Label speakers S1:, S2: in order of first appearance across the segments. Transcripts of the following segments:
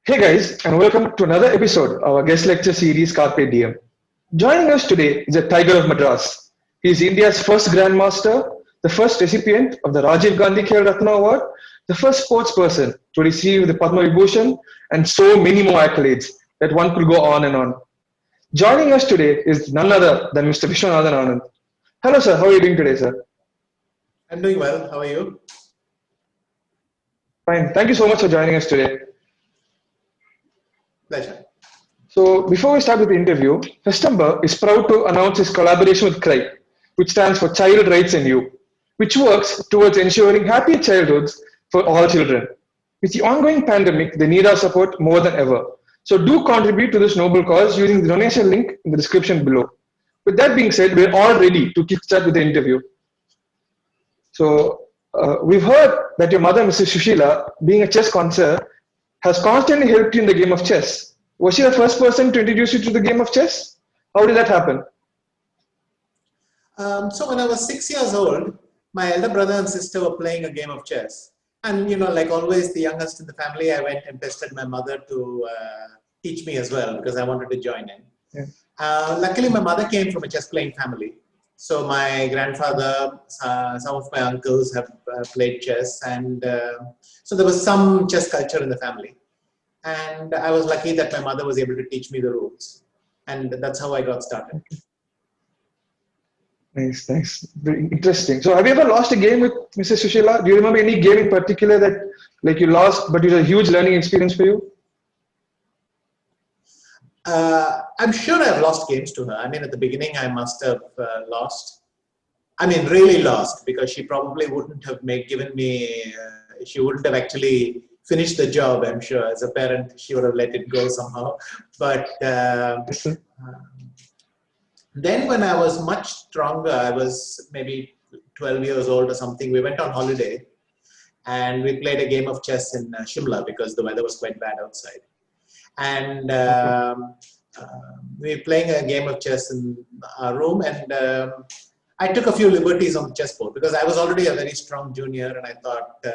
S1: Hey guys, and welcome to another episode of our guest lecture series Carpe Diem. Joining us today is a Tiger of Madras. He is India's first Grandmaster, the first recipient of the Rajiv Gandhi Khel Ratna Award, the first sports person to receive the Padma Vibhushan, and so many more accolades that one could go on and on. Joining us today is none other than Mr. Vishwanathan Anand. Hello sir, how are you doing today sir?
S2: I'm doing well. How are you?
S1: Fine, thank you so much for joining us today.
S2: Pleasure.
S1: So, before we start with the interview, Festember is proud to announce its collaboration with CRY, which stands for Child Rights in You, which works towards ensuring happy childhoods for all children. With the ongoing pandemic, they need our support more than ever. So, do contribute to this noble cause using the donation link in the description below. With that being said, we're all ready to kickstart with the interview. So, we've heard that your mother, Mrs. Shushila, being a chess connoisseur, has constantly helped you in the game of chess. Was she the first person to introduce you to the game of chess? How did that happen?
S2: So when I was 6 years old, my elder brother and sister were playing a game of chess. And, like always, the youngest in the family, I went and pestered my mother to teach me as well because I wanted to join in.
S1: Yeah.
S2: Luckily, my mother came from a chess playing family. So my grandfather, some of my uncles have played chess. And so there was some chess culture in the family. And I was lucky that my mother was able to teach me the rules. And that's how I got started.
S1: Nice, nice. Very interesting. So, have you ever lost a game with Mrs. Sushila? Do you remember any game in particular that like you lost, but it was a huge learning experience for you?
S2: I'm sure I've lost games to her. I mean, at the beginning, I must have lost. I mean, really lost because she probably wouldn't have given me, she wouldn't have actually finished the job, I'm sure. As a parent, she would have let it go somehow. But then when I was much stronger, I was maybe 12 years old or something, we went on holiday and we played a game of chess in Shimla because the weather was quite bad outside. And we were playing a game of chess in our room and I took a few liberties on the chessboard because I was already a very strong junior and I thought,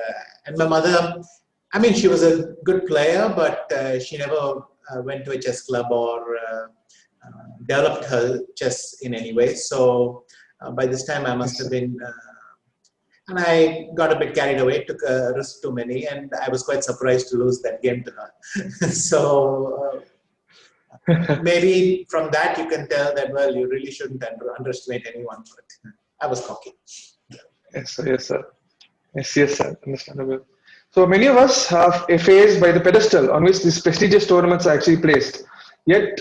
S2: and my mother, I mean, she was a good player, but she never went to a chess club or developed her chess in any way. So by this time I must have been, and I got a bit carried away, took a risk too many, and I was quite surprised to lose that game to her. So maybe from that you can tell that, well, you really shouldn't underestimate anyone, but I was cocky.
S1: Yes, sir. Yes, sir. Yes, sir. Understandable. So many of us have a phase by the pedestal on which these prestigious tournaments are actually placed. Yet,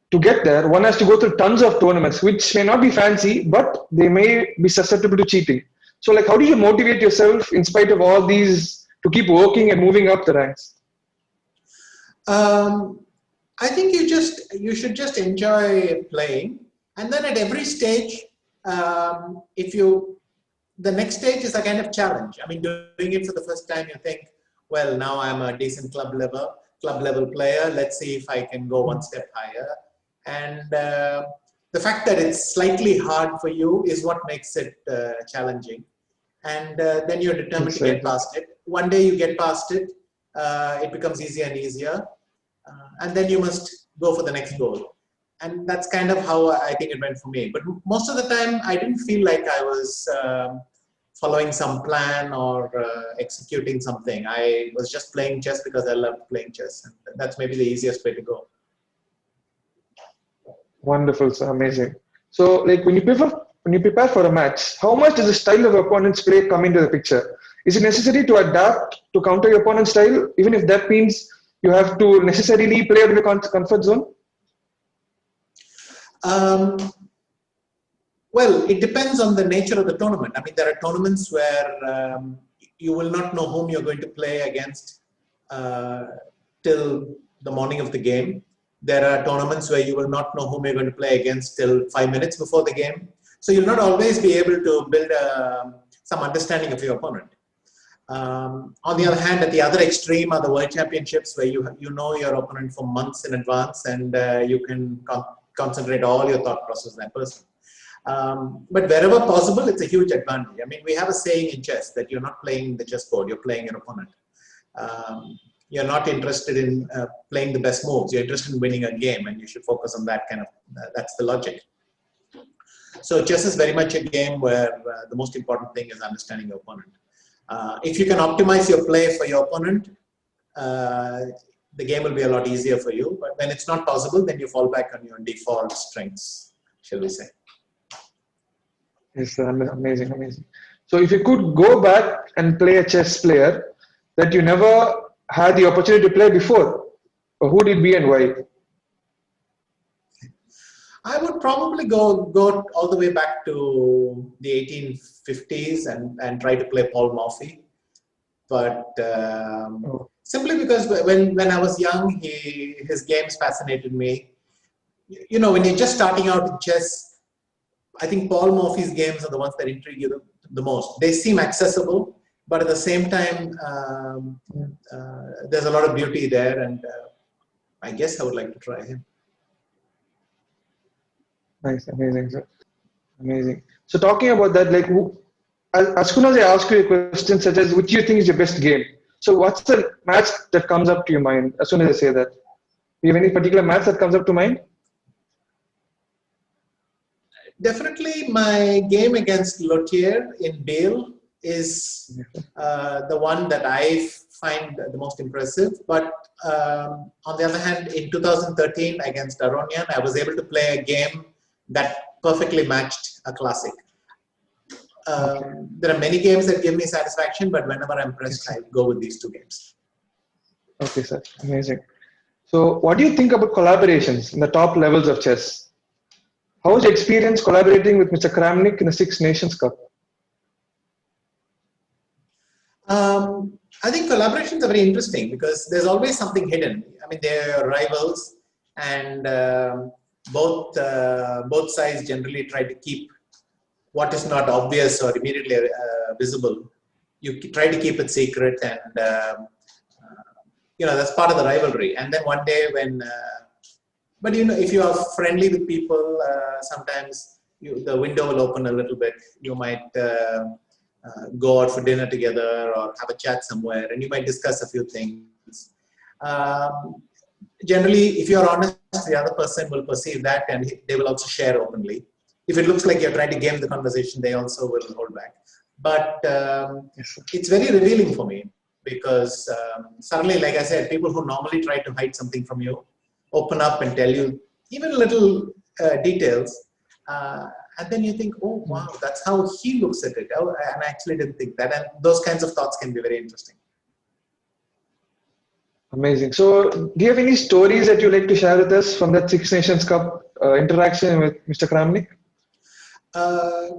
S1: to get there, one has to go through tons of tournaments, which may not be fancy, but they may be susceptible to cheating. So, like, how do you motivate yourself in spite of all these to keep working and moving up the ranks?
S2: I think you should just enjoy playing, and then at every stage, the next stage is a kind of challenge. I mean, doing it for the first time, you think, well, now I'm a decent club level player. Let's see if I can go one step higher. And the fact that it's slightly hard for you is what makes it challenging. And then you're determined to get past it. One day you get past it, it becomes easier and easier. And then you must go for the next goal. And that's kind of how I think it went for me. But most of the time, I didn't feel like I was following some plan or executing something. I was just playing chess because I loved playing chess. And that's maybe the easiest way to go.
S1: Wonderful, sir. Amazing. So, like, when you prepare for a match, how much does the style of opponent's play come into the picture? Is it necessary to adapt to counter your opponent's style, even if that means you have to necessarily play out of your comfort zone?
S2: Well, it depends on the nature of the tournament. I mean, there are tournaments where you will not know whom you're going to play against till the morning of the game. There are tournaments where you will not know whom you're going to play against till 5 minutes before the game. So you'll not always be able to build some understanding of your opponent. On the other hand, at the other extreme are the World Championships where you know your opponent for months in advance and you can concentrate all your thought process on that person. But wherever possible, it's a huge advantage. I mean, we have a saying in chess that you're not playing the chessboard, you're playing your opponent. you're not interested in playing the best moves. You're interested in winning a game, and you should focus on that kind of. That's the logic. So chess is very much a game where the most important thing is understanding your opponent. If you can optimize your play for your opponent, the game will be a lot easier for you. But when it's not possible, then you fall back on your default strengths, shall we say.
S1: Yes, amazing, amazing. So if you could go back and play a chess player that you never had the opportunity to play before, who would it be and why?
S2: I would probably go all the way back to the 1850s and try to play Paul Morphy. But simply because when I was young, his games fascinated me. You know, when you're just starting out in chess, I think Paul Morphy's games are the ones that intrigue you the most. They seem accessible, but at the same time, there's a lot of beauty there, and I guess I would like to try him.
S1: Nice, amazing, sir. Amazing. So talking about that, like, as soon as I ask you a question such as which you think is your best game, so what's the match that comes up to your mind as soon as I say that? Do you have any particular match that comes up to mind?
S2: Definitely, my game against Lothier in Bale is the one that I find the most impressive. But on the other hand, in 2013 against Aronian, I was able to play a game that perfectly matched a classic. There are many games that give me satisfaction, but whenever I'm pressed, I go with these two games.
S1: Okay, sir. Amazing. So what do you think about collaborations in the top levels of chess? How was your experience collaborating with Mr. Kramnik in the Six Nations Cup?
S2: I think collaborations are very interesting because there's always something hidden. I mean, they're rivals, and both sides generally try to keep what is not obvious or immediately visible. You try to keep it secret, and that's part of the rivalry. And then one day when but if you are friendly with people, sometimes the window will open a little bit. You might go out for dinner together or have a chat somewhere, and you might discuss a few things. Generally, if you are honest, the other person will perceive that, and they will also share openly. If it looks like you're trying to game the conversation, they also will hold back. But it's very revealing for me because suddenly, like I said, people who normally try to hide something from you open up and tell you even little details. And then you think, oh, wow, that's how he looks at it. Oh, and I actually didn't think that. And those kinds of thoughts can be very interesting.
S1: Amazing. So do you have any stories that you like to share with us from that Six Nations Cup interaction with Mr. Kramnik?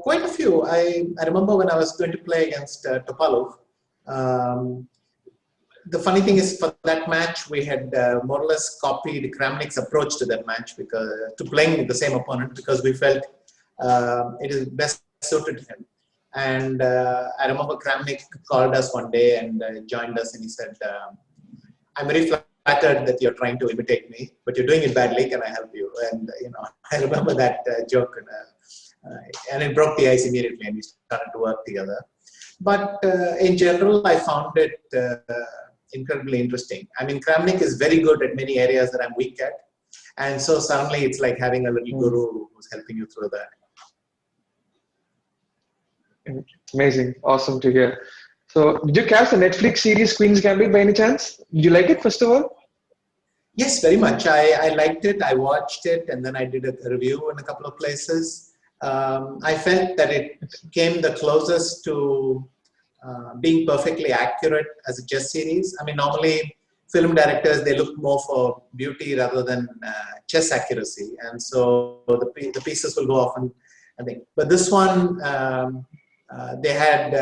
S2: Quite a few. I remember when I was going to play against Topalov. The funny thing is, for that match, we had more or less copied Kramnik's approach to that match to playing with the same opponent because we felt it is best suited to him. And I remember Kramnik called us one day and joined us, and he said, "I'm very flattered that you're trying to imitate me, but you're doing it badly. Can I help you?" And I remember that joke, and it broke the ice immediately, and we started to work together. But in general, I found it incredibly interesting. I mean, Kramnik is very good at many areas that I'm weak at, and so suddenly it's like having a little guru who's helping you through that.
S1: Amazing, awesome to hear. So, did you catch the Netflix series Queen's Gambit by any chance? Did you like it, first of all?
S2: Yes, very much. I liked it. I watched it, and then I did a review in a couple of places. I felt that it came the closest to being perfectly accurate as a chess series. I mean, normally film directors, they look more for beauty rather than chess accuracy, and so the pieces will go off, and I think. But this one, they had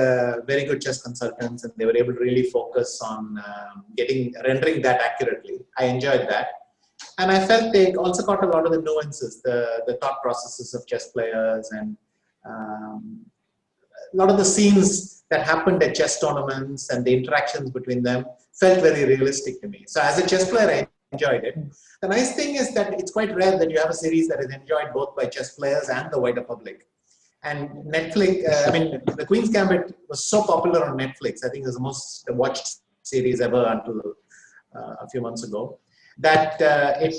S2: very good chess consultants, and they were able to really focus on rendering that accurately. I enjoyed that. And I felt they also caught a lot of the nuances, the thought processes of chess players, and a lot of the scenes that happened at chess tournaments and the interactions between them felt very realistic to me. So as a chess player, I enjoyed it. The nice thing is that it's quite rare that you have a series that is enjoyed both by chess players and the wider public. And Netflix, the Queen's Gambit was so popular on Netflix. I think it was the most watched series ever until a few months ago, that it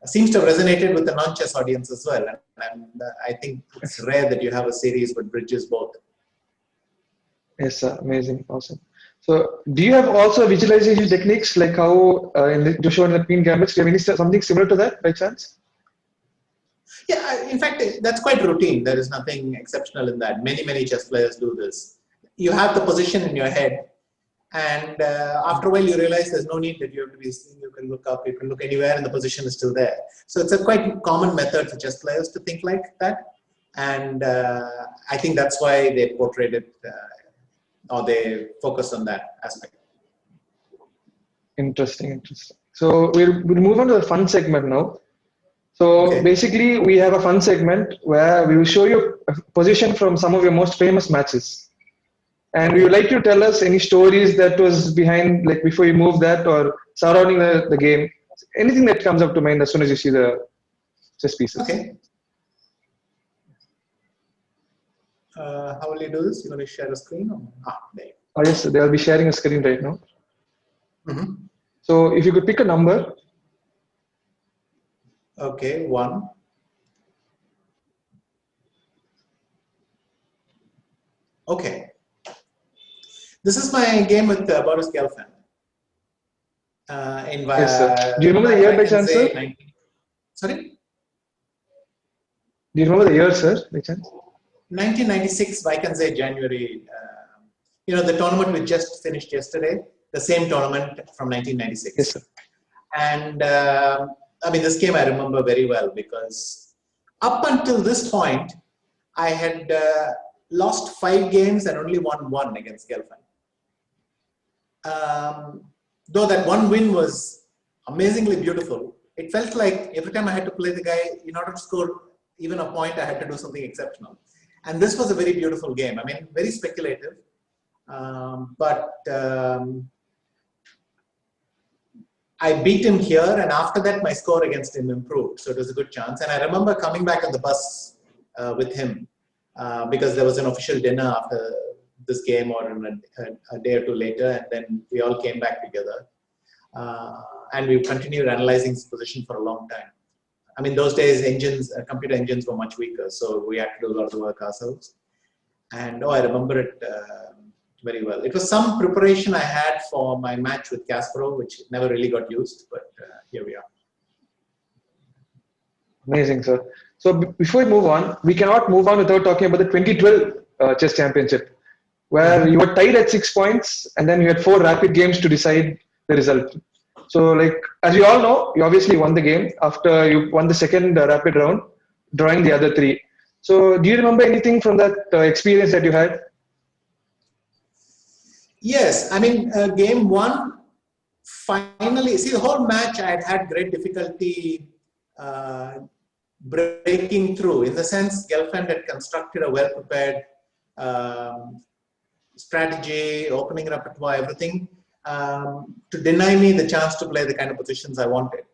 S2: seems to have resonated with the non-chess audience as well. And I think it's rare that you have a series that bridges both.
S1: Yes, sir. Amazing. Awesome. So, do you have also visualization techniques like how to show in the Queen Gambits? Do you have something similar to that by chance?
S2: Yeah, in fact, that's quite routine. There is nothing exceptional in that. Many chess players do this. You have the position in your head, and after a while you realize there's no need that you have to be seen. You can look up, you can look anywhere, and the position is still there. So it's a quite common method for chess players to think like that, and I think that's why they portrayed it, or they focus on that aspect.
S1: Interesting. So we'll move on to the fun segment now. So
S2: Okay.
S1: basically, we have a fun segment where we will show you a position from some of your most famous matches. And we would like you to tell us any stories that was behind, like before you move that or surrounding the game. Anything that comes up to mind as soon as you see the chess pieces.
S2: Okay. How will you do this? You're going to share a screen? Or? There.
S1: Oh, yes, they'll be sharing a screen right now.
S2: Mm-hmm.
S1: So if you could pick a number.
S2: Okay, 1. Okay. This is my game with Boris Gelfand.
S1: Yes, sir. Do you remember the year by chance, sir?
S2: Sorry?
S1: Do you remember the year, sir, by chance?
S2: 1996, I can say January. The tournament we just finished yesterday, the same tournament from 1996.
S1: Yes, sir.
S2: And this game I remember very well because up until this point, I had lost 5 games and only won 1 against Gelfand. Though that one win was amazingly beautiful, it felt like every time I had to play the guy, in order to score even a point, I had to do something exceptional. And this was a very beautiful game. Very speculative, but I beat him here, and after that, my score against him improved. So it was a good chance. And I remember coming back on the bus with him because there was an official dinner after this game or a day or two later, and then we all came back together. And we continued analyzing his position for a long time. Those days, computer engines were much weaker, so we had to do a lot of the work ourselves. And I remember it very well. It was some preparation I had for my match with Kasparov, which never really got used, but here we are.
S1: Amazing, sir. So before we move on, we cannot move on without talking about the 2012 Chess Championship, where you were tied at 6 points, and then you had 4 rapid games to decide the result. So, as you all know, you obviously won the game after you won the second rapid round, drawing the other 3. So, do you remember anything from that experience that you had?
S2: Yes, game 1, finally, the whole match I had great difficulty breaking through. In the sense, Gelfand had constructed a well-prepared strategy, opening repertoire, everything, to deny me the chance to play the kind of positions I wanted.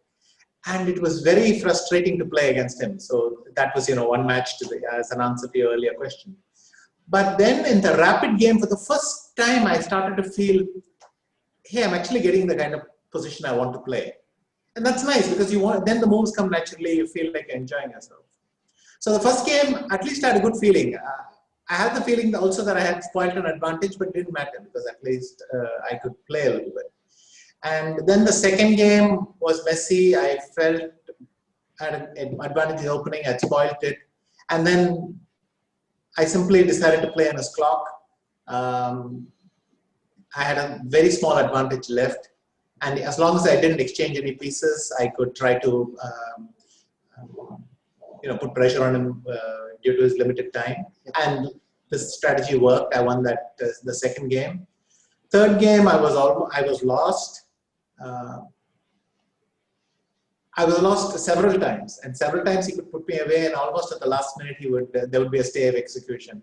S2: And it was very frustrating to play against him. So that was, one match as an answer to your earlier question. But then in the rapid game, for the first time, I started to feel, hey, I'm actually getting the kind of position I want to play. And that's nice because then the moves come naturally, you feel like you're enjoying yourself. So the first game, at least I had a good feeling. I had the feeling also that I had spoiled an advantage, but it didn't matter because at least I could play a little bit. And then the second game was messy. I felt I had an advantage in the opening, I'd spoiled it. And then I simply decided to play on his clock. I had a very small advantage left. And as long as I didn't exchange any pieces, I could try to put pressure on him due to his limited time. And this strategy worked. I won that the second game. Third game, I was lost. I was lost several times, and several times he could put me away, and almost at the last minute there would be a stay of execution.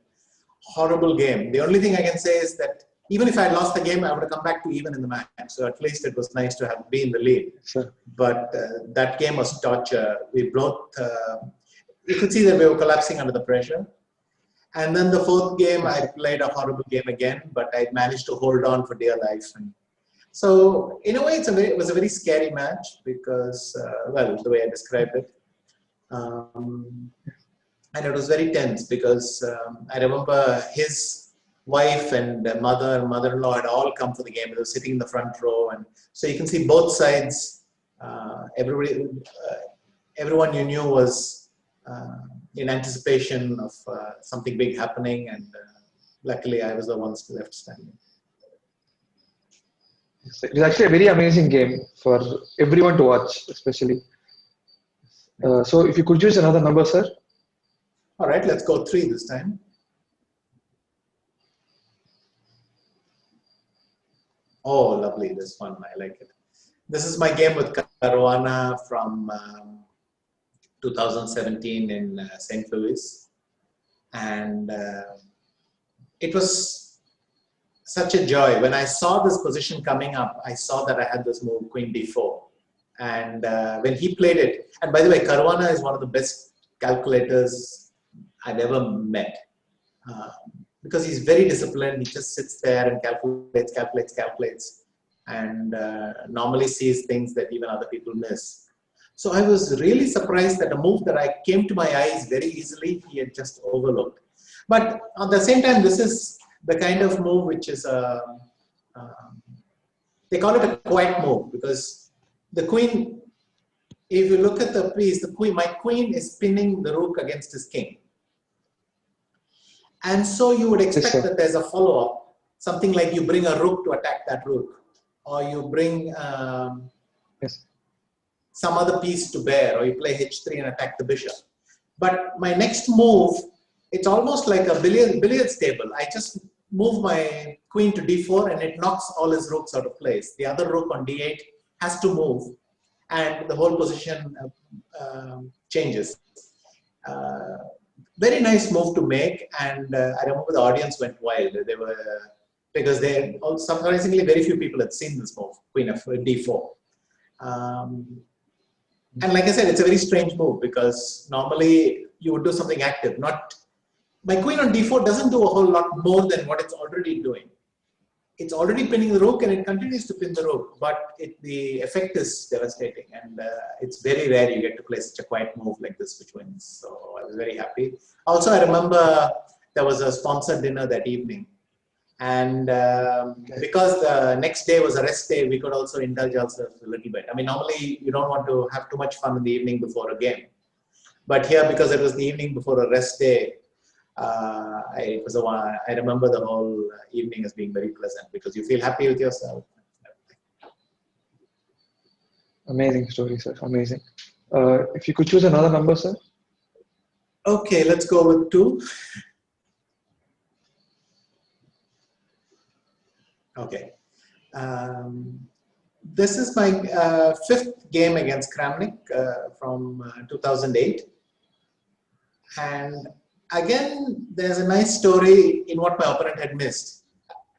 S2: Horrible game. The only thing I can say is that even if I had lost the game, I would have come back to even in the match. So at least it was nice to have been in the lead.
S1: Sure.
S2: But that game was torture. We both, you could see that we were collapsing under the pressure. And then the fourth game, I played a horrible game again, but I managed to hold on for dear life. And So in a way, it was a very scary match because, well, the way I described it. And it was very tense because I remember his wife and mother-in-law had all come for the game. They were sitting in the front row, and so you can see both sides. Everyone you knew was in anticipation of something big happening, and luckily I was the one left standing.
S1: It is actually a very amazing game for everyone to watch, especially. So if you could choose another number, sir.
S2: All right, let's go 3 this time. Oh, lovely, this one, I like it. This is my game with Caruana from 2017 in St. Louis. And it was such a joy. When I saw this position coming up, I saw that I had this move, Queen D4. And when he played it, and by the way, Caruana is one of the best calculators I've ever met. Because he's very disciplined, he just sits there and calculates, and normally sees things that even other people miss. So I was really surprised that a move that I came to my eyes very easily, he had just overlooked. But at the same time, this is the kind of move which is they call it a quiet move, because the queen, if you look at the piece, my queen is pinning the rook against his king. And so you would expect that there's a follow-up, something like you bring a rook to attack that rook, or you bring some other piece to bear, or you play h3 and attack the bishop. But my next move, it's almost like a billiards table. I just move my queen to d4 and it knocks all his rooks out of place. The other rook on d8 has to move, and the whole position changes. Very nice move to make, and I remember the audience went wild. They were, because surprisingly very few people had seen this move, Queen of d4. And like I said, it's a very strange move because normally you would do something active. My queen on d4 doesn't do a whole lot more than what it's already doing. It's already pinning the rook and it continues to pin the rook, but the effect is devastating, and it's very rare you get to play such a quiet move like this which wins. So I was very happy. Also, I remember there was a sponsored dinner that evening, and because the next day was a rest day, we could also indulge ourselves a little bit. I mean, normally you don't want to have too much fun in the evening before a game, but here, because it was the evening before a rest day, I remember the whole evening as being very pleasant because you feel happy with yourself.
S1: Amazing story, sir. Amazing. If you could choose another number, sir.
S2: Okay, let's go with 2. Okay. This is my 5th game against Kramnik from 2008. And again, there's a nice story in what my opponent had missed.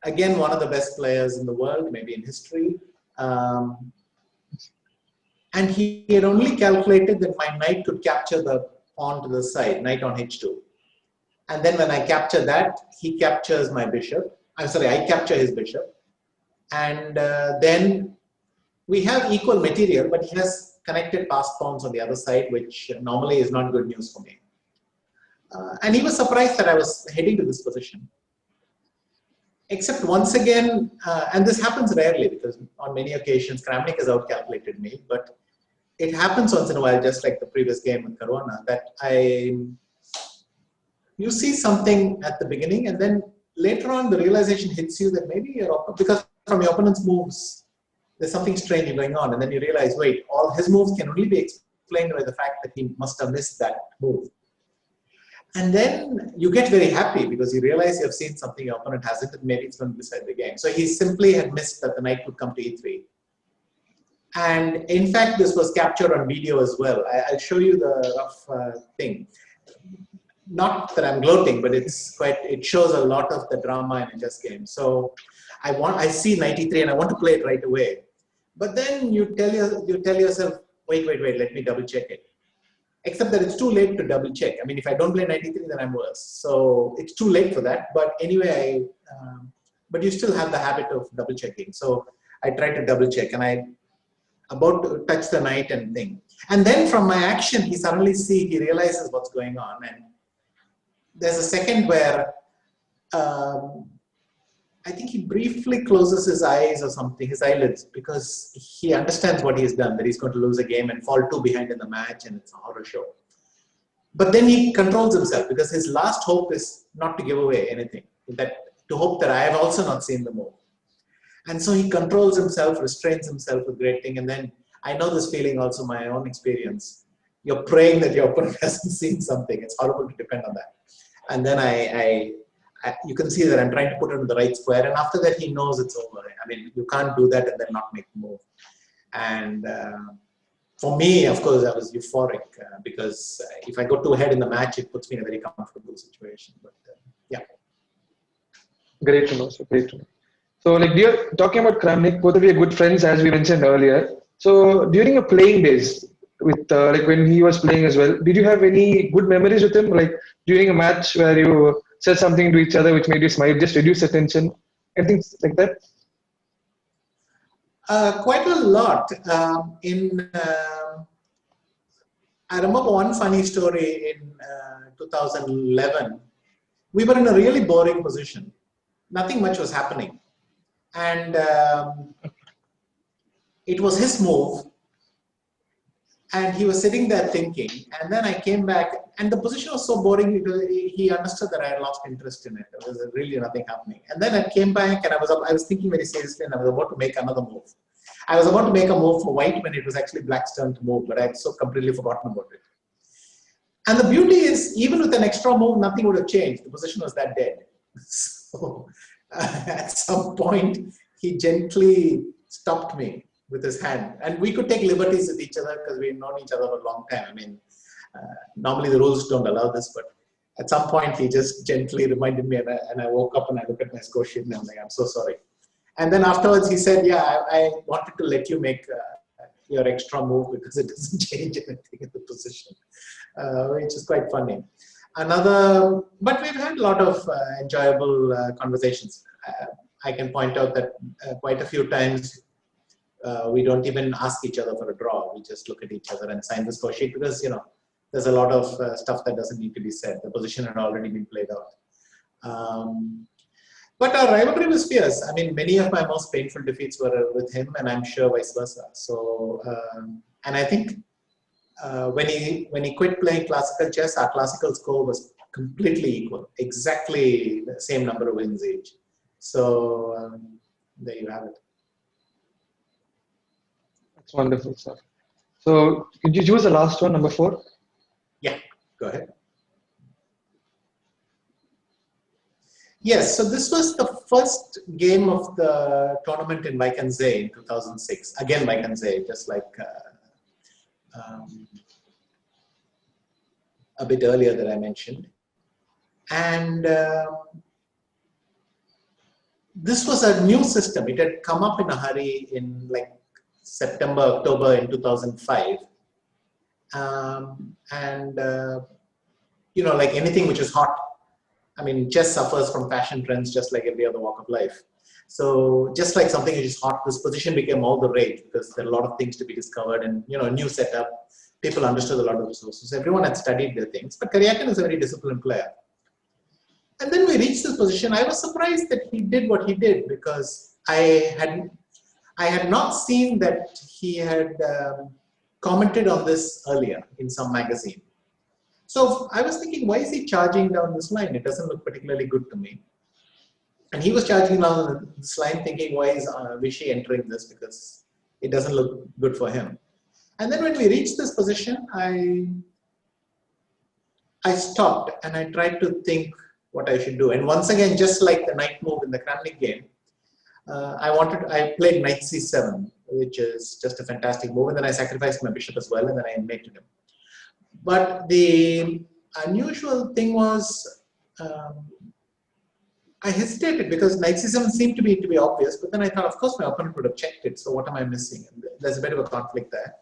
S2: Again, one of the best players in the world, maybe in history. And he had only calculated that my knight could capture the pawn to the side, knight on h2. And then when I capture that, he captures my bishop. I'm sorry, I capture his bishop. And then we have equal material, but he has connected passed pawns on the other side, which normally is not good news for me. And he was surprised that I was heading to this position. Except once again, and this happens rarely because on many occasions Kramnik has outcalculated me, but it happens once in a while, just like the previous game with Caruana, that you see something at the beginning and then later on the realization hits you that maybe because from your opponent's moves, there's something strange going on, and then you realize, wait, all his moves can only be explained by the fact that he must have missed that move. And then you get very happy because you realize you have seen something your opponent hasn't, and maybe it's going to decide the game. So he simply had missed that the knight would come to e3. And in fact, this was captured on video as well. I'll show you the rough thing. Not that I'm gloating, but it shows a lot of the drama in a chess game. So I see knight e3 and I want to play it right away. But then you tell yourself, wait, let me double check it. Except that it's too late to double check. I mean, if I don't play knight e3, then I'm worse. So it's too late for that. But anyway, but you still have the habit of double checking. So I try to double check, and I about to touch the knight and thing. And then from my action, he realizes what's going on. And there's a second where I think he briefly closes his eyes or something, his eyelids, because he understands what he's done, that he's going to lose a game and fall 2 behind in the match, and it's a horror show. But then he controls himself, because his last hope is not to give away anything, to hope that I have also not seen the move. And so he controls himself, restrains himself with great thing. And then I know this feeling also, my own experience. You're praying that your opponent hasn't seen something. It's horrible to depend on that. And then you can see that I'm trying to put it in the right square. And after that, he knows it's over. I mean, you can't do that and then not make the move. And for me, of course, I was euphoric because if I go too ahead in the match, it puts me in a very comfortable situation. But yeah.
S1: Great to know, sir. Great to know. So, like, talking about Kramnik, both of you are good friends, as we mentioned earlier. So, during your playing days, with like when he was playing as well, did you have any good memories with him? Like during a match where you said something to each other which made you smile, just reduce the tension, anything like that?
S2: Quite a lot. I remember one funny story in 2011. We were in a really boring position. Nothing much was happening. And it was his move. And he was sitting there thinking. And then I came back. And the position was so boring because he understood that I had lost interest in it. There was really nothing happening. And then I came back and I was thinking very seriously and I was about to make another move. I was about to make a move for white when it was actually black's turn to move, but I had so completely forgotten about it. And the beauty is, even with an extra move, nothing would have changed. The position was that dead. So at some point, he gently stopped me with his hand. And we could take liberties with each other because we've known each other for a long time. I mean, normally the rules don't allow this, but at some point, he just gently reminded me, and I woke up and I looked at my score sheet and I'm like, I'm so sorry. And then afterwards, he said, yeah, I wanted to let you make your extra move because it doesn't change anything in the position, which is quite funny. But we've had a lot of enjoyable conversations. I can point out that quite a few times we don't even ask each other for a draw. We just look at each other and sign the score sheet because, there's a lot of stuff that doesn't need to be said. The position had already been played out. But our rivalry was fierce. I mean, many of my most painful defeats were with him, and I'm sure vice versa. So, and I think when he quit playing classical chess, our classical score was completely equal, exactly the same number of wins each. So there you have it.
S1: That's wonderful, sir. So, could you choose the last one, number 4?
S2: Yeah, go ahead. Yes, so this was the first game of the tournament in Vaikanzai in 2006. Again, Vaikanzai, just like a bit earlier that I mentioned. And this was a new system. It had come up in a hurry in like September, October in 2005. Like anything which is hot, I mean, chess suffers from fashion trends just like every other walk of life. So just like something which is hot, this position became all the rage because there are a lot of things to be discovered and, a new setup. People understood a lot of resources. Everyone had studied their things, but Karyakan is a very disciplined player. And then we reached this position. I was surprised that he did what he did because I had not seen that he had commented on this earlier in some magazine. So I was thinking, why is he charging down this line? It doesn't look particularly good to me. And he was charging down this line thinking, why is Vishy entering this? Because it doesn't look good for him. And then when we reached this position, I stopped and I tried to think what I should do. And once again, just like the knight move in the Kramnik game, I played knight c7, which is just a fantastic move. And then I sacrificed my bishop as well, and then I mated him. But the unusual thing was, I hesitated because knight c7 seemed to be obvious, but then I thought, of course, my opponent would have checked it, so what am I missing? And there's a bit of a conflict there.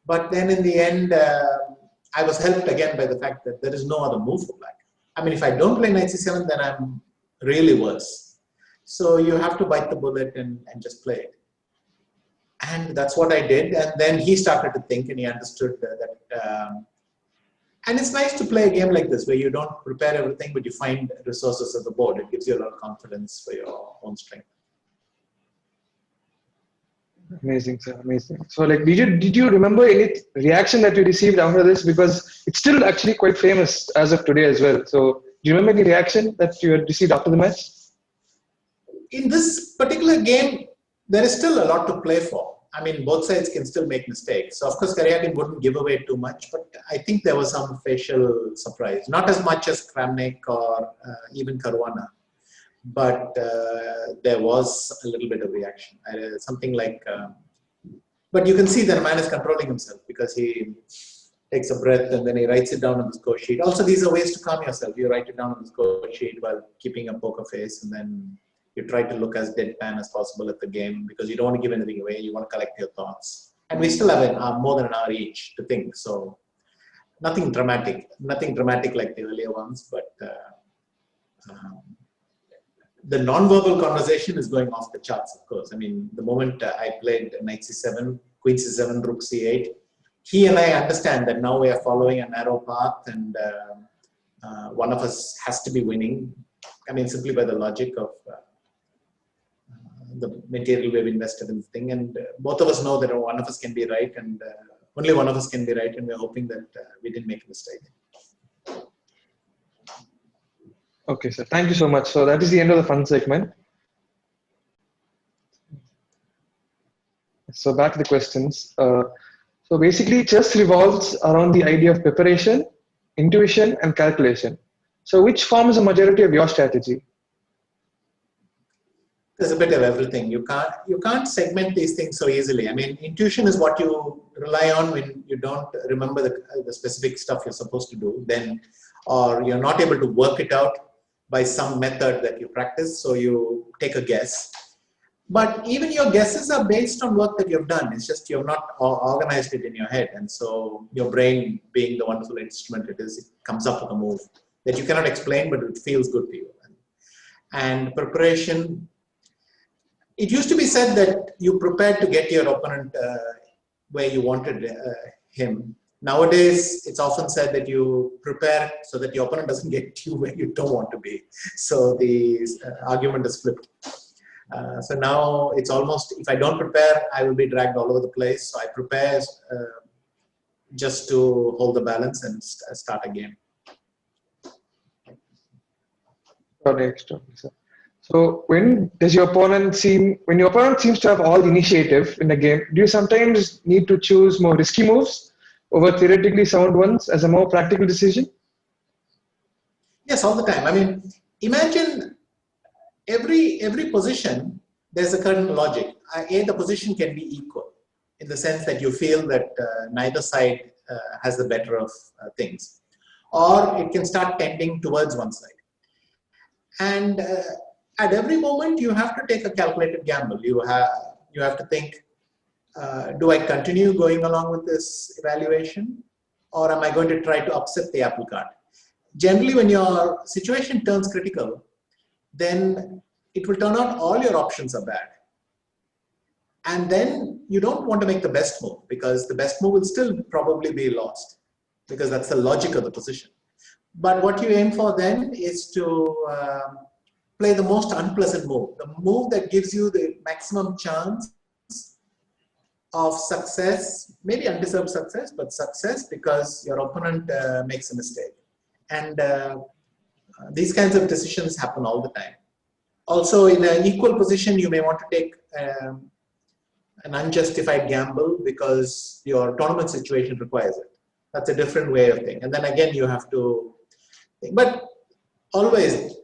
S2: But then in the end, I was helped again by the fact that there is no other move for black. I mean, if I don't play knight c7, then I'm really worse. So you have to bite the bullet and just play it. And that's what I did. And then he started to think, and he understood that. And it's nice to play a game like this where you don't prepare everything, but you find resources on the board. It gives you a lot of confidence for your own strength.
S1: Amazing, sir. Amazing. So, like, did you remember any reaction that you received after this? Because it's still actually quite famous as of today as well. So, do you remember any reaction that you had received after the match?
S2: In this particular game, there is still a lot to play for. I mean, both sides can still make mistakes. So, of course, Carpe Diem wouldn't give away too much, but I think there was some facial surprise. Not as much as Kramnik or even Caruana, but there was a little bit of reaction. Something like, but you can see that a man is controlling himself because he takes a breath and then he writes it down on the score sheet. Also, these are ways to calm yourself. You write it down on the score sheet while keeping a poker face, and then you try to look as deadpan as possible at the game because you don't want to give anything away. You want to collect your thoughts. And we still have more than an hour each to think. So nothing dramatic like the earlier ones, but the non-verbal conversation is going off the charts, of course. I mean, the moment I played knight c7, queen c7, rook c8, he and I understand that now we are following a narrow path and one of us has to be winning. I mean, simply by the logic of the material we've invested in the thing, and both of us know that one of us can be right, and only one of us can be right, and we're hoping that we didn't make a mistake.
S1: Okay, sir. Thank you so much. So that is the end of the fun segment. So back to the questions. So basically, chess revolves around the idea of preparation, intuition, and calculation. So which forms a majority of your strategy?
S2: There's a bit of everything. You can't segment these things so easily. I mean, intuition is what you rely on when you don't remember the specific stuff you're supposed to do, then, or you're not able to work it out by some method that you practice, so you take a guess. But even your guesses are based on work that you've done. It's just you've not organized it in your head, and so your brain, being the wonderful instrument it is, it comes up with a move that you cannot explain, but it feels good to you. And preparation. It used to be said that you prepared to get your opponent where you wanted him. Nowadays, it's often said that you prepare so that your opponent doesn't get you where you don't want to be. So the argument is flipped. So now it's almost, if I don't prepare, I will be dragged all over the place. So I prepare just to hold the balance and start a game.
S1: So when your opponent seems to have all the initiative in the game, do you sometimes need to choose more risky moves over theoretically sound ones as a more practical decision?
S2: Yes, all the time. I mean, imagine every position, there's a certain logic. The position can be equal in the sense that you feel that neither side has the better of things. Or it can start tending towards one side. And at every moment, you have to take a calculated gamble. You have to think, do I continue going along with this evaluation, or am I going to try to upset the apple cart? Generally, when your situation turns critical, then it will turn out all your options are bad. And then you don't want to make the best move, because the best move will still probably be lost, because that's the logic of the position. But what you aim for then is to play the most unpleasant move, the move that gives you the maximum chance of success, maybe undeserved success, but success because your opponent makes a mistake. And these kinds of decisions happen all the time. Also, in an equal position, you may want to take an unjustified gamble because your tournament situation requires it. That's a different way of thinking. And then again, you have to think. But always,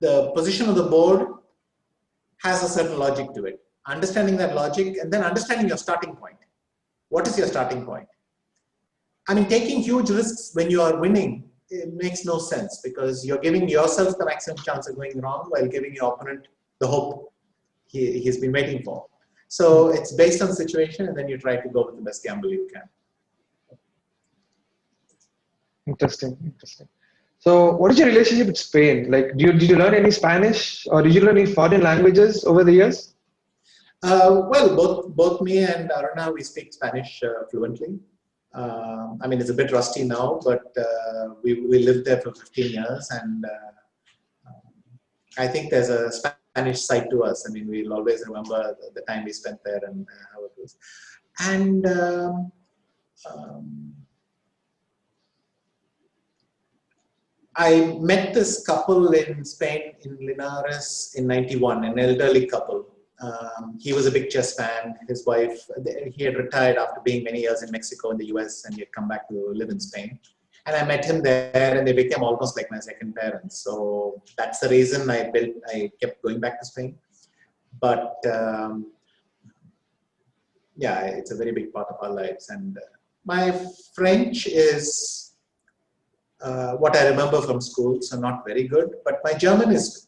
S2: the position of the board has a certain logic to it. Understanding that logic and then understanding your starting point. What is your starting point? I mean, taking huge risks when you are winning, it makes no sense, because you're giving yourself the maximum chance of going wrong while giving your opponent the hope he's been waiting for. So it's based on the situation, and then you try to go with the best gamble you can.
S1: Interesting. So what is your relationship with Spain? Like, did you learn any Spanish, or did you learn any foreign languages over the years?
S2: Well, both me and Aruna, we speak Spanish fluently. I mean, it's a bit rusty now, but we lived there for 15 years, and I think there's a Spanish side to us. I mean, we'll always remember the time we spent there and how it was. And I met this couple in Spain, in Linares, in '91, an elderly couple. He was a big chess fan. His wife, he had retired after being many years in Mexico and the US, and he had come back to live in Spain. And I met him there, and they became almost like my second parents. So that's the reason I kept going back to Spain. But yeah, it's a very big part of our lives. And my French is what I remember from school, so not very good. But my German is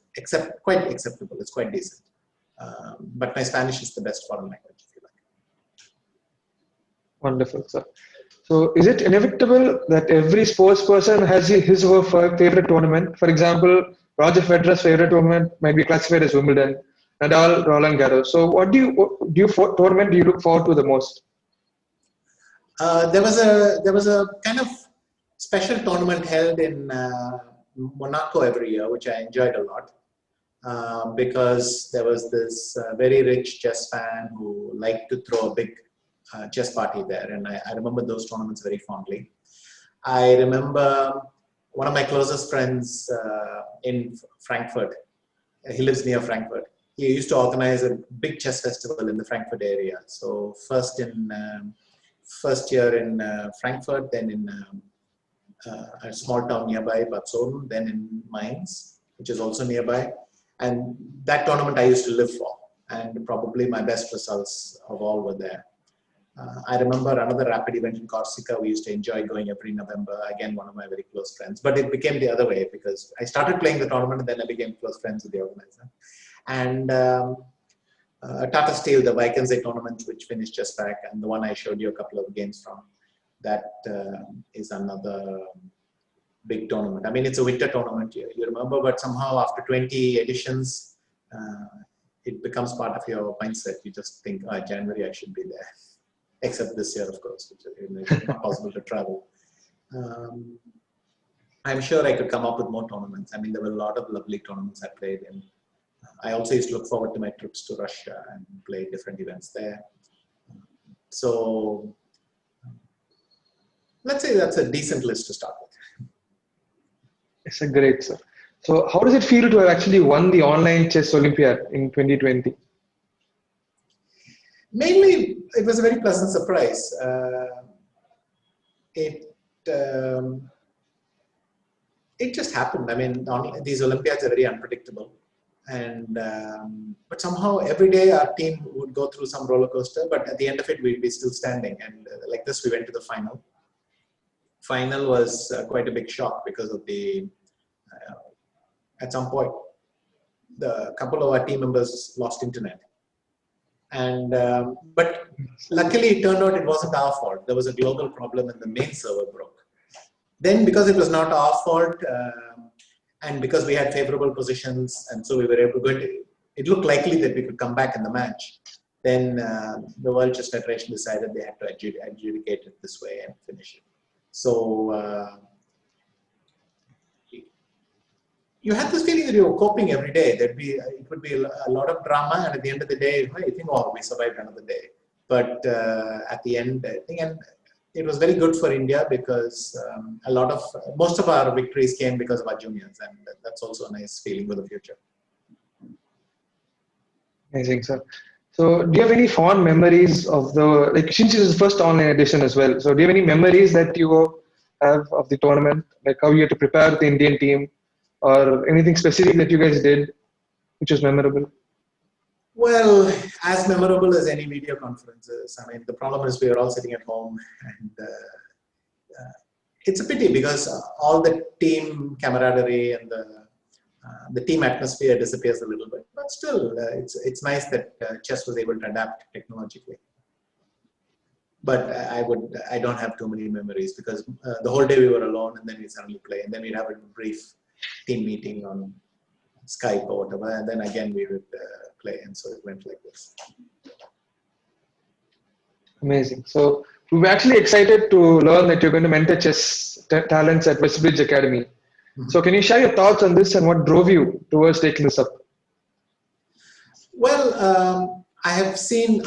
S2: quite acceptable. It's quite decent. But my Spanish is the best foreign language, if you like.
S1: Wonderful, sir. So, is it inevitable that every sports person has his or her favorite tournament? For example, Roger Federer's favorite tournament might be classified as Wimbledon, Nadal, Roland Garros. So, what tournament do you look forward to the most?
S2: There was a kind of special tournament held in Monaco every year, which I enjoyed a lot. Because there was this very rich chess fan who liked to throw a big chess party there, and I remember those tournaments very fondly. I remember one of my closest friends in Frankfurt. He lives near Frankfurt. He used to organize a big chess festival in the Frankfurt area. So first year in Frankfurt, then in a small town nearby, Bad Soden, then in Mainz, which is also nearby. And that tournament I used to live for, and probably my best results of all were there. I remember another rapid event in Corsica. We used to enjoy going every November. Again, one of my very close friends. But it became the other way because I started playing the tournament and then I became close friends with the organizer. And Tata Steel, the Vikensay tournament, which finished just back, and the one I showed you a couple of games from, that is another big tournament. I mean, it's a winter tournament, you remember, but somehow after 20 editions, it becomes part of your mindset. You just think, January I should be there. Except this year, of course, which is not possible to travel. I'm sure I could come up with more tournaments. I mean, there were a lot of lovely tournaments I played in. I also used to look forward to my trips to Russia and play different events there. So let's say that's a decent list to start with.
S1: It's a great, sir. So, how does it feel to have actually won the online chess Olympiad in 2020?
S2: Mainly, it was a very pleasant surprise. It just happened. I mean, these Olympiads are very unpredictable, and but somehow every day our team would go through some roller coaster. But at the end of it, we'd be still standing. And like this, we went to the final. Final was quite a big shock because of at some point, the couple of our team members lost internet. And but luckily it turned out it wasn't our fault. There was a global problem and the main server broke. Then because it was not our fault and because we had favorable positions and so we were able to it looked likely that we could come back in the match. Then the World Chess Federation decided they had to adjudicate it this way and finish it. So you had this feeling that you were coping every day. It would be a lot of drama, and at the end of the day, you think, oh, we survived another day. But at the end, I think, and it was very good for India because most of our victories came because of our juniors, and that's also a nice feeling for the future.
S1: Amazing, sir. So, do you have any fond memories of since this is the first online edition as well? So, do you have any memories that you have of the tournament, like how you had to prepare the Indian team? Or anything specific that you guys did which was memorable?
S2: Well, as memorable as any video conferences. I mean, the problem is we are all sitting at home, and it's a pity because all the team camaraderie and the team atmosphere disappears a little bit. But still, it's nice that chess was able to adapt technologically. But I don't have too many memories because the whole day we were alone, and then we suddenly play, and then we'd have a brief team meeting on Skype or whatever, and then again we would play, and so it went like this.
S1: Amazing. So we were actually excited to learn that you're going to mentor chess talents at Westbridge Academy. So can you share your thoughts on this and what drove you towards taking this up?
S2: Well, I have seen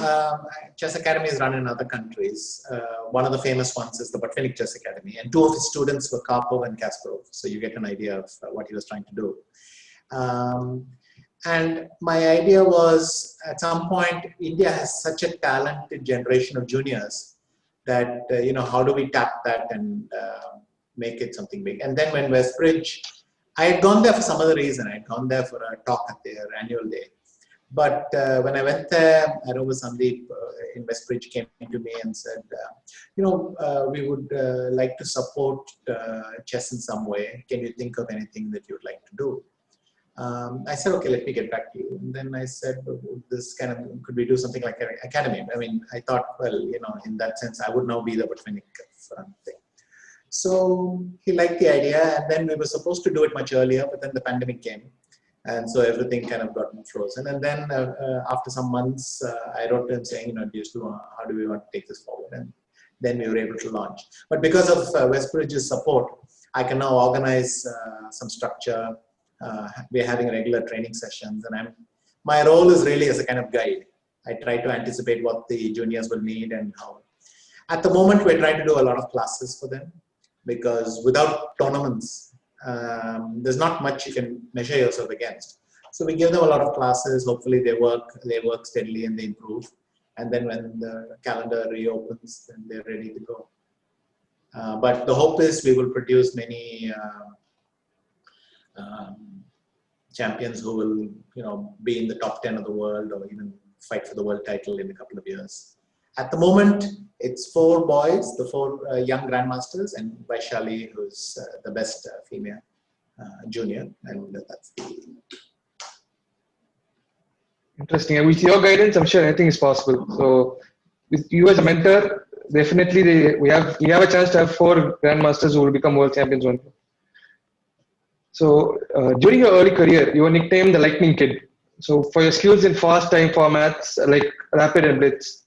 S2: chess academies run in other countries. One of the famous ones is the Botvinnik Chess Academy, and two of his students were Karpov and Kasparov. So you get an idea of what he was trying to do. And my idea was, at some point, India has such a talented generation of juniors that, how do we tap that and make it something big? And then when Westbridge, I had gone there for some other reason. I had gone there for a talk at their annual day. But when I went there, I remember Sandeep in Westbridge came to me and said, we would like to support chess in some way. Can you think of anything that you would like to do? I said, okay, let me get back to you. And then I said, could we do something like an academy? I mean, I thought, well, in that sense, I would now be the Botvinnik thing. So he liked the idea, and then we were supposed to do it much earlier, but then the pandemic came. And so everything kind of got frozen. And then after some months, I wrote to him saying, how do we want to take this forward? And then we were able to launch. But because of Westbridge's support, I can now organize some structure. We're having regular training sessions, and my role is really as a kind of guide. I try to anticipate what the juniors will need and how. At the moment, we're trying to do a lot of classes for them, because without tournaments, there's not much you can measure yourself against. So we give them a lot of classes. Hopefully they work steadily and they improve. And then when the calendar reopens, then they're ready to go. But the hope is we will produce many champions who will, be in the top 10 of the world, or even fight for the world title in a couple of years. At the moment, it's 4 boys, the 4 young grandmasters, and Vaishali, who's the best female junior, and that's the.
S1: Interesting. And with your guidance, I'm sure anything is possible. So, with you as a mentor, definitely we have a chance to have 4 grandmasters who will become world champions one day. So, during your early career, you were nicknamed the Lightning Kid. So, for your skills in fast time formats like Rapid and Blitz.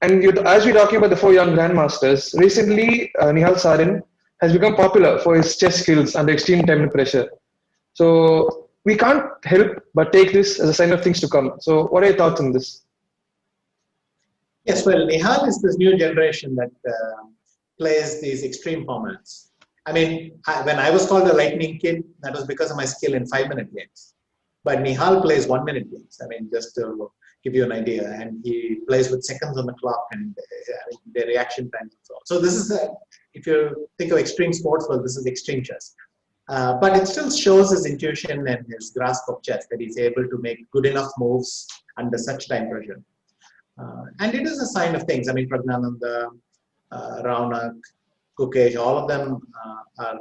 S1: And as we're talking about the 4 young grandmasters, recently Nihal Sarin has become popular for his chess skills under extreme time and pressure. So we can't help but take this as a sign of things to come. So what are your thoughts on this?
S2: Yes, well, Nihal is this new generation that plays these extreme formats. I mean, when I was called the Lightning Kid, that was because of my skill in 5-minute games. But Nihal plays 1-minute games. I mean, just to give you an idea, and he plays with seconds on the clock and the reaction times and so on. So this is, if you think of extreme sports, well, this is extreme chess. But it still shows his intuition and his grasp of chess, that he's able to make good enough moves under such time pressure. And it is a sign of things. I mean, Pragnananda, Raunak, Kukesh, all of them are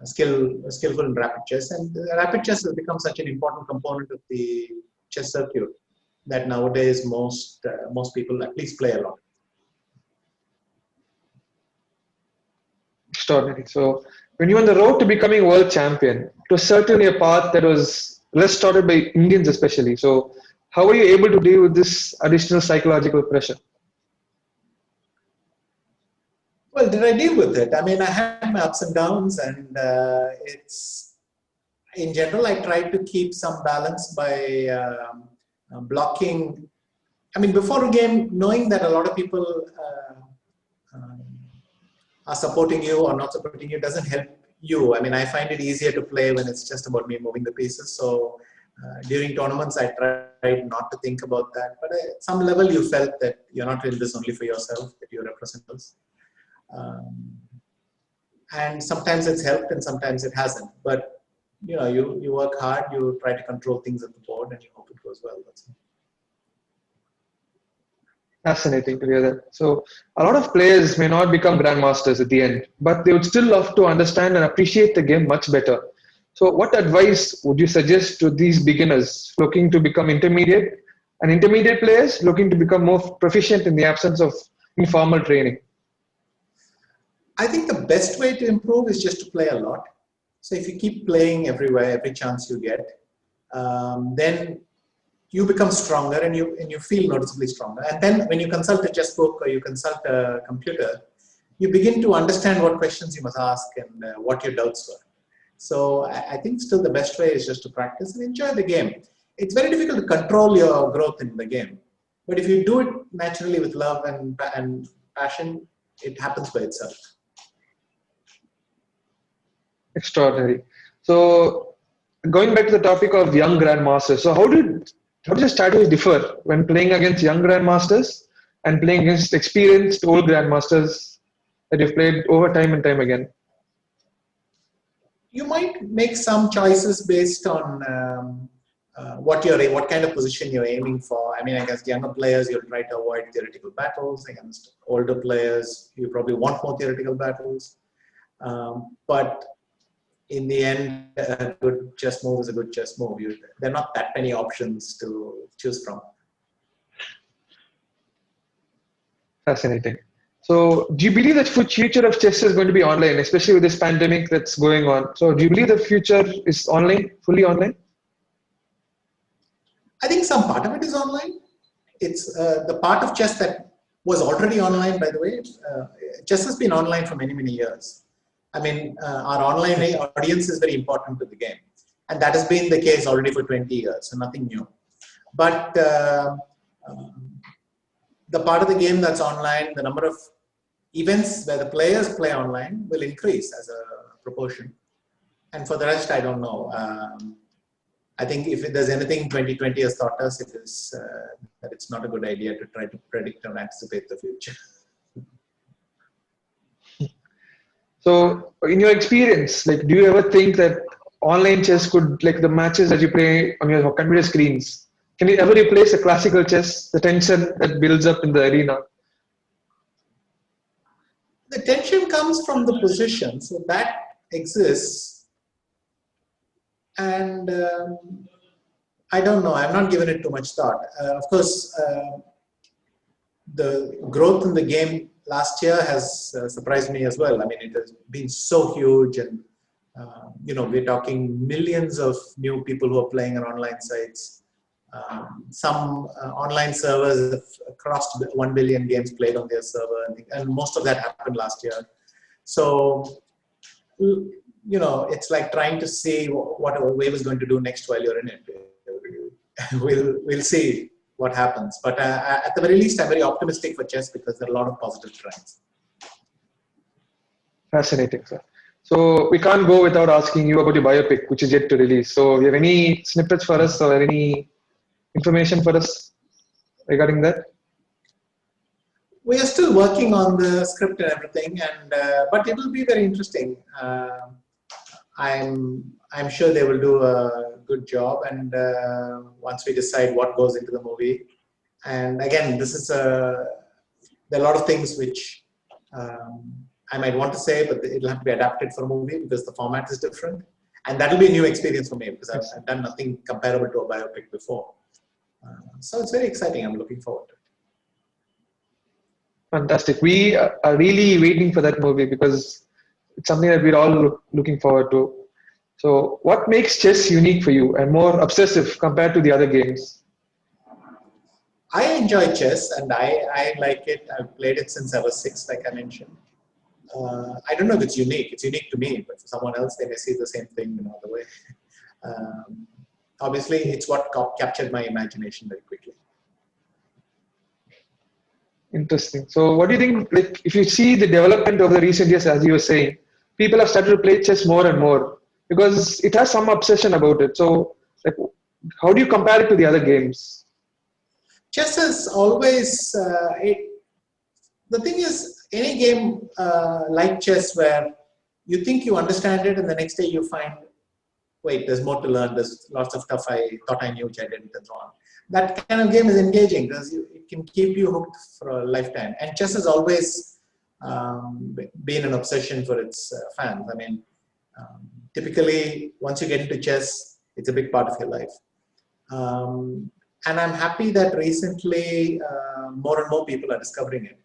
S2: skillful in rapid chess, and rapid chess has become such an important component of the chess circuit that nowadays most people at least play a lot.
S1: Extraordinary. So when you're on the road to becoming world champion, it was certainly a path that was less started by Indians especially. So how were you able to deal with this additional psychological pressure?
S2: Well, did I deal with it? I mean, I had my ups and downs, and it's, in general, I tried to keep some balance by blocking. I mean, before a game, knowing that a lot of people are supporting you or not supporting you doesn't help you. I mean, I find it easier to play when it's just about me moving the pieces. So during tournaments, I tried not to think about that. But at some level, you felt that you're not in this only for yourself, that you represent us. And sometimes it's helped and sometimes it hasn't. But you work hard, you try to control things at the board, and you hope it goes well. That's it.
S1: Fascinating to hear that. So a lot of players may not become grandmasters at the end, but they would still love to understand and appreciate the game much better. So what advice would you suggest to these beginners looking to become intermediate and intermediate players looking to become more proficient in the absence of informal training?
S2: I think the best way to improve is just to play a lot. So if you keep playing everywhere, every chance you get, then you become stronger and you feel noticeably stronger. And then when you consult a chess book or you consult a computer, you begin to understand what questions you must ask and what your doubts were. So I think still the best way is just to practice and enjoy the game. It's very difficult to control your growth in the game, but if you do it naturally with love and passion, it happens by itself.
S1: Extraordinary. So going back to the topic of young grandmasters, so how does your strategy differ when playing against young grandmasters and playing against experienced old grandmasters that you've played over time and time again?
S2: You might make some choices based on what kind of position you're aiming for. I mean, against younger players, you'll try to avoid theoretical battles. Against older players, you probably want more theoretical battles. But in the end, a good chess move is a good chess move. There are not that many options to choose from.
S1: Fascinating. So do you believe that future of chess is going to be online, especially with this pandemic that's going on? So do you believe the future is online, fully online?
S2: I think some part of it is online. It's the part of chess that was already online, by the way. Chess has been online for many, many years. I mean, our online audience is very important to the game. And that has been the case already for 20 years, so nothing new. But the part of the game that's online, the number of events where the players play online will increase as a proportion. And for the rest, I don't know. I think if there's anything 2020 has taught us, it is that it's not a good idea to try to predict or anticipate the future.
S1: So in your experience, like, do you ever think that online chess could, like the matches that you play on your computer screens, can it ever replace the classical chess, the tension that builds up in the arena?
S2: The tension comes from the position, so that exists. And I don't know, I've not given it too much thought. Of course, the growth in the game last year has surprised me as well. I mean, it has been so huge, and we're talking millions of new people who are playing on online sites. Some online servers have crossed 1 billion games played on their server, and most of that happened last year. So, it's like trying to see what a wave is going to do next while you're in it. We'll see what happens. But at the very least, I'm very optimistic for chess because there are a lot of positive trends.
S1: Fascinating, sir. So we can't go without asking you about your biopic, which is yet to release. So you have any snippets for us or any information for us regarding that?
S2: We are still working on the script and everything, but it will be very interesting. I'm sure they will do a good job, and once we decide what goes into the movie. And again, there are a lot of things which I might want to say, but it'll have to be adapted for a movie because the format is different. And that'll be a new experience for me because I've done nothing comparable to a biopic before. So it's very exciting. I'm looking forward to it.
S1: Fantastic. We are really waiting for that movie because it's something that we're all looking forward to. So what makes chess unique for you and more obsessive compared to the other games?
S2: I enjoy chess and I like it. I've played it since I was 6, like I mentioned. I don't know if it's unique. It's unique to me, but for someone else, they may see the same thing in another way. Obviously, it's what captured my imagination very quickly.
S1: Interesting. So what do you think, like, if you see the development over the recent years, as you were saying, people have started to play chess more and more because it has some obsession about it. So like, how do you compare it to the other games?
S2: Chess is always, the thing is, any game like chess where you think you understand it and the next day you find, wait, there's more to learn, there's lots of stuff I thought I knew which I didn't, and so on. That kind of game is engaging because it can keep you hooked for a lifetime. And chess has always been an obsession for its fans. I mean, typically, once you get into chess, it's a big part of your life. And I'm happy that recently more and more people are discovering it.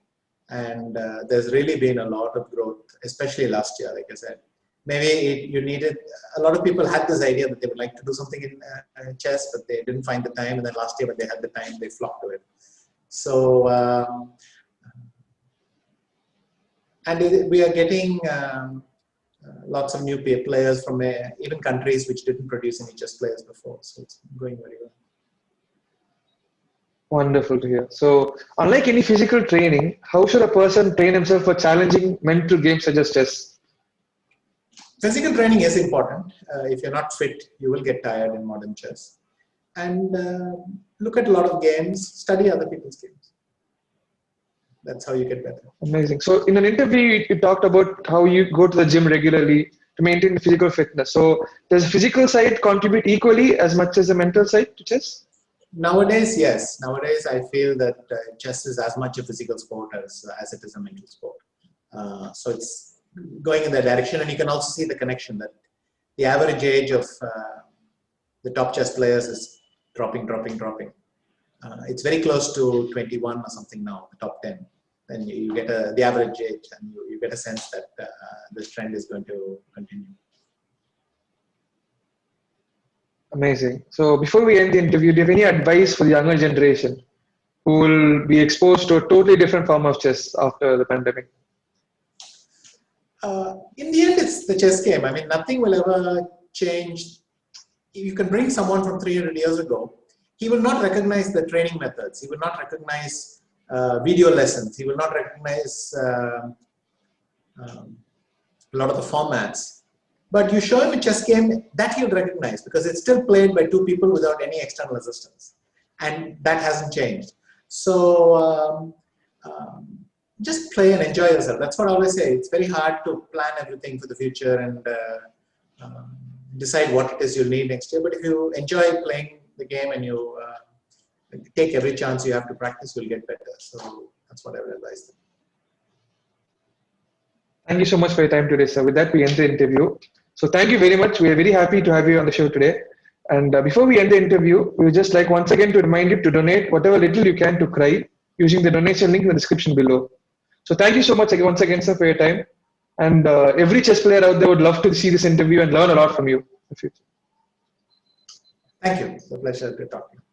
S2: And there's really been a lot of growth, especially last year, like I said. maybe you needed, a lot of people had this idea that they would like to do something in chess, but they didn't find the time. And then last year when they had the time, they flocked to it. So, and we are getting lots of new players from even countries which didn't produce any chess players before. So it's going very well.
S1: Wonderful to hear. So, unlike any physical training, how should a person train himself for challenging mental games such as chess?
S2: Physical training is important. If you're not fit, you will get tired in modern chess. And look at a lot of games, study other people's games. That's how you get better.
S1: Amazing. So, in an interview, you talked about how you go to the gym regularly to maintain physical fitness. So, does the physical side contribute equally as much as the mental side to chess?
S2: Nowadays, yes. Nowadays, I feel that chess is as much a physical sport as it is a mental sport. So it's going in that direction, and you can also see the connection that the average age of the top chess players is dropping. It's very close to 21 or something now, the top 10. Then you get the average age, and you get a sense that this trend is going to continue.
S1: Amazing. So before we end the interview, do you have any advice for the younger generation who will be exposed to a totally different form of chess after the pandemic?
S2: In the end, it's the chess game. I mean, nothing will ever change. You can bring someone from 300 years ago. He will not recognize the training methods. He will not recognize video lessons. He will not recognize a lot of the formats. But you show him a chess game, that he'll recognize because it's still played by two people without any external assistance. And that hasn't changed. So just play and enjoy yourself. That's what I always say. It's very hard to plan everything for the future and decide what it is you'll need next year. But if you enjoy playing the game and you take every chance you have to practice, you'll get better. So that's what I would advise them.
S1: Thank you so much for your time today, sir. With that, we end the interview. So thank you very much. We are very happy to have you on the show today. And before we end the interview, we would just like once again to remind you to donate whatever little you can to Cry using the donation link in the description below. So thank you so much once again, sir, for your time. And every chess player out there would love to see this interview and learn a lot from you in the future.
S2: Thank you. It's a pleasure to talk to you.